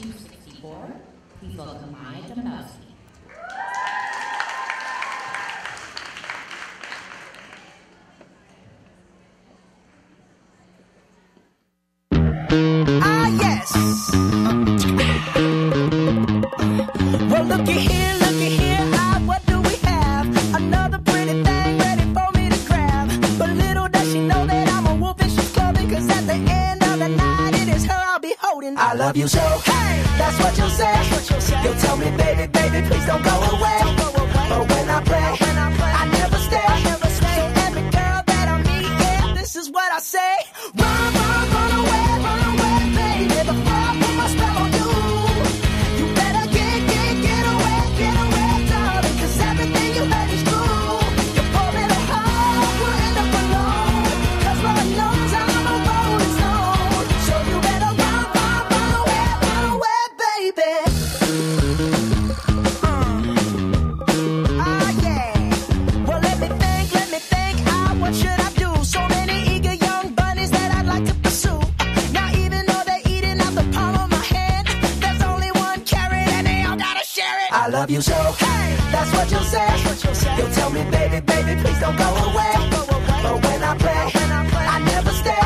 264, please welcome Maya Dombrowski. Ah, yes. Well, looky here, what do we have? Another pretty thing ready for me to grab. But little does she know that I'm a wolf in sheep's clothing. 'Cause at the end of the night, it is her I'll be holding. I love you so, hey, that's what you'll say. You'll tell me, baby, baby, please don't go away. But when I play, I never stay. So every girl that I meet, yeah, this is what I say. Run, run, run away, baby, before I put my spell on you. You better get away, darling, 'cause everything you heard is true. You pour me the heart, you end up alone. 'Cause Lord knows I'm a rolling stone. So you better run away, baby. Ah, yeah. Well, let me think, what should I do? So many eager young bunnies that I'd like to pursue. Now even though they're eating out the palm of my hand, there's only one carrot and they all gotta share it. I love you so, hey, that's what you'll say. You'll tell me, baby, baby, please don't go away. But when I play, I never stay.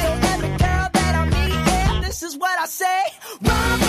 So every girl that I meet, yeah, this is what I say. Run,